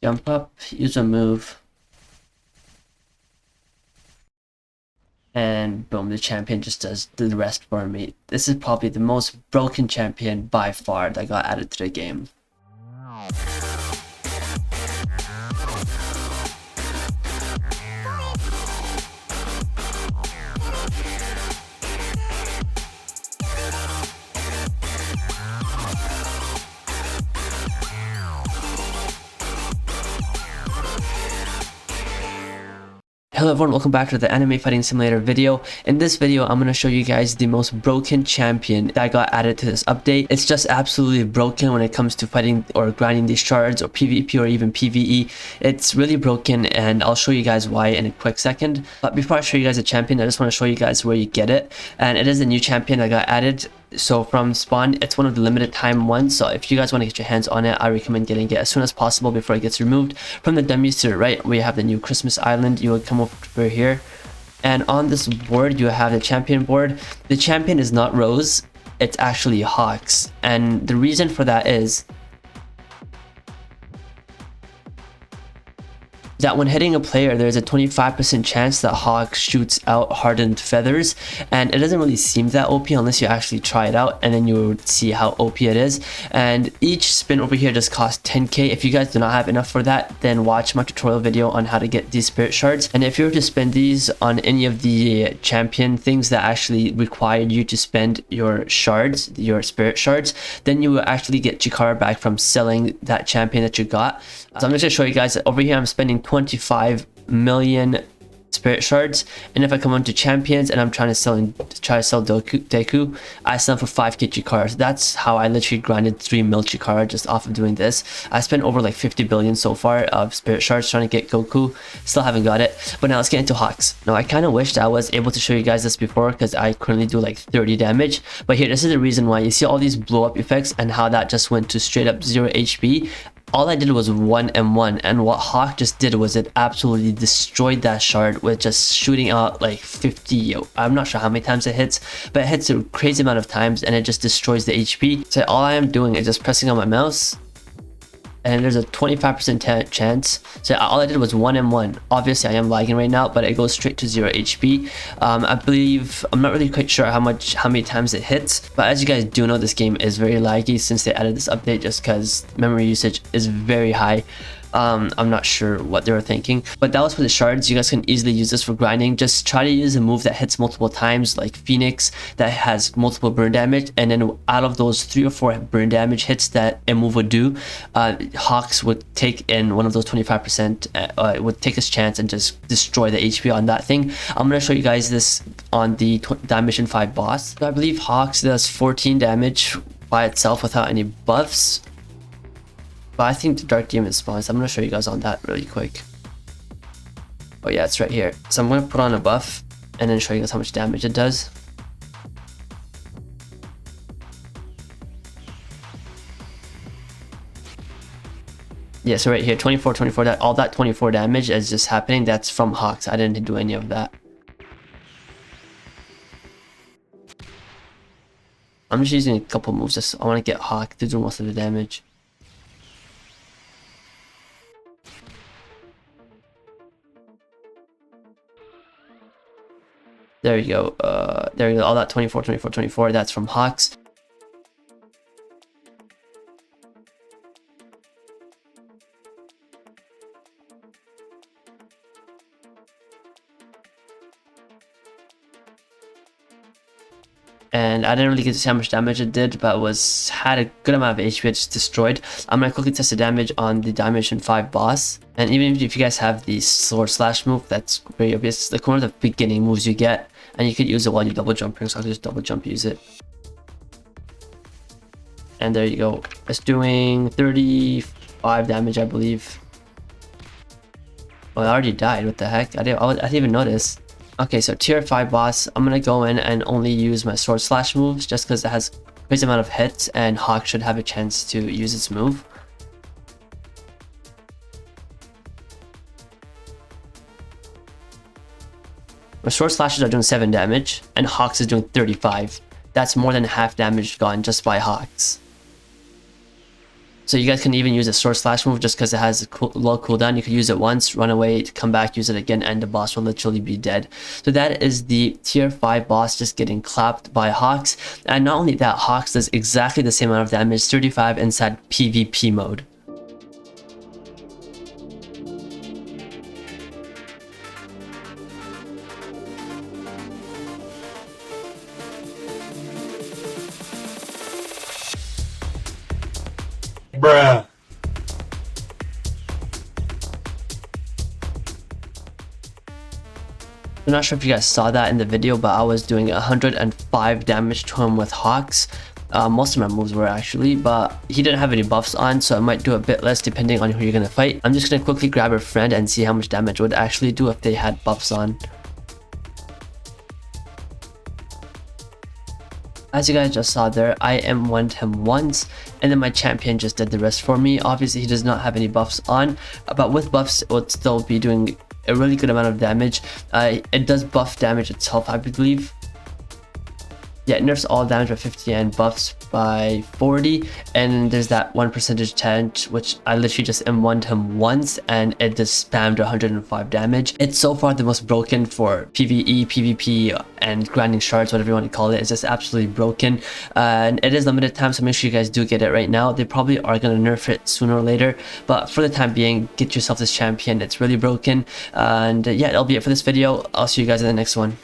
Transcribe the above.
jump up, use a move, and boom, the champion just does the rest for me. This is probably the most broken champion by far that got added to the game. Hello everyone, welcome back to the Anime Fighting Simulator video. In this video, I'm going to show you guys the most broken champion that got added to this update. It's just absolutely broken when it comes to fighting or grinding these shards or PvP or even PvE. It's really broken and I'll show you guys why in a quick second. But before I show you guys the champion, I just want to show you guys where you get it. And it is a new champion that got added. So from spawn, it's one of the limited time ones, so if you guys want to get your hands on it, I recommend getting it as soon as possible before it gets removed. From the dummies to the right, we have the new Christmas Island. You will come over here, and on this board you have the champion board. The champion is not Rose, it's actually Hawks, and the reason for that is that when hitting a player, there's a 25% chance that Hawk shoots out hardened feathers, and it doesn't really seem that OP unless you actually try it out, and then you will see how OP it is. And each spin over here just costs 10k. If you guys do not have enough for that, then watch my tutorial video on how to get these spirit shards. And if you were to spend these on any of the champion things that actually require you to spend your shards, your spirit shards, then you will actually get Chikara back from selling that champion that you got. So I'm just going to show you guys that over here I'm spending 25 million spirit shards, and if I come onto champions and I'm trying to sell Deku, I sell for 5k Chikara. So that's how I literally grinded 3 mil Chikara just off of doing this. I spent over like 50 billion so far of spirit shards trying to get Goku. Still haven't got it. But now let's get into Hawks. Now I kind of wished I was able to show you guys this before because I currently do like 30 damage, but here, this is the reason why. You see all these blow up effects and how that just went to straight up 0 HP. All I did was 1m1, and what Hawk just did was it absolutely destroyed that shard with just shooting out like 50, I'm not sure how many times it hits, but it hits a crazy amount of times and it just destroys the HP. So all I am doing is just pressing on my mouse, and there's a 25% chance. So all I did was 1m1. Obviously I am lagging right now, but it goes straight to 0 HP. I believe, I'm not really quite sure how many times it hits, but as you guys do know, this game is very laggy since they added this update, just because memory usage is very high. I'm not sure what they were thinking, but that was for the shards. You guys can easily use this for grinding. Just try to use a move that hits multiple times, like Phoenix, that has multiple burn damage, and then out of those 3 or 4 burn damage hits that a move would do, Hawks would take in one of those 25%, would take his chance and just destroy the HP on that thing. I'm going to show you guys this on the Dimension 5 boss. So I believe Hawks does 14 damage by itself without any buffs. But I think the Dark Demon spawns. I'm going to show you guys on that really quick. Oh yeah, it's right here. So I'm going to put on a buff and then show you guys how much damage it does. Yeah, so right here, 24, all that 24 damage is just happening. That's from Hawks. I didn't do any of that. I'm just using a couple moves. I want to get Hawk to do most of the damage. There you go. There you go. All that 24, that's from Hawks. And I didn't really get to see how much damage it did, but it had a good amount of HP it just destroyed. I'm gonna quickly test the damage on the Dimension 5 boss. And even if you guys have the sword slash move, that's very obvious. It's like one of the beginning moves you get, and you could use it while you're double jumping, so I'll just double jump use it. And there you go. It's doing 35 damage, I believe. Oh, it already died. What the heck? I didn't even notice. Okay, so tier 5 boss, I'm gonna go in and only use my sword slash moves just because it has a crazy amount of hits and Hawk should have a chance to use its move. My sword slashes are doing 7 damage and Hawks is doing 35. That's more than half damage gone just by Hawks. So you guys can even use a sword slash move just because it has a low cooldown. You could use it once, run away, come back, use it again, and the boss will literally be dead. So that is the tier 5 boss just getting clapped by Hawks. And not only that, Hawks does exactly the same amount of damage, 35 inside PvP mode. Bruh. I'm not sure if you guys saw that in the video, but I was doing 105 damage to him with Hawks. Most of my moves were actually, but he didn't have any buffs on, so I might do a bit less depending on who you're gonna fight. I'm just gonna quickly grab a friend and see how much damage it would actually do if they had buffs on. As you guys just saw there, I M1'd him once, and then my champion just did the rest for me. Obviously, he does not have any buffs on, but with buffs, it would still be doing a really good amount of damage. It does buff damage itself, I believe. Yeah, it nerfs all damage by 50 and buffs by 40, and there's that 1% chance, which I literally just M1'd him once and it just spammed 105 damage. It's so far the most broken for PvE, PvP, and grinding shards, whatever you want to call it. It's just absolutely broken, and it is limited time, so make sure you guys do get it right now. They probably are going to nerf it sooner or later, but for the time being, get yourself this champion. It's really broken, and yeah, that'll be it for this video. I'll see you guys in the next one.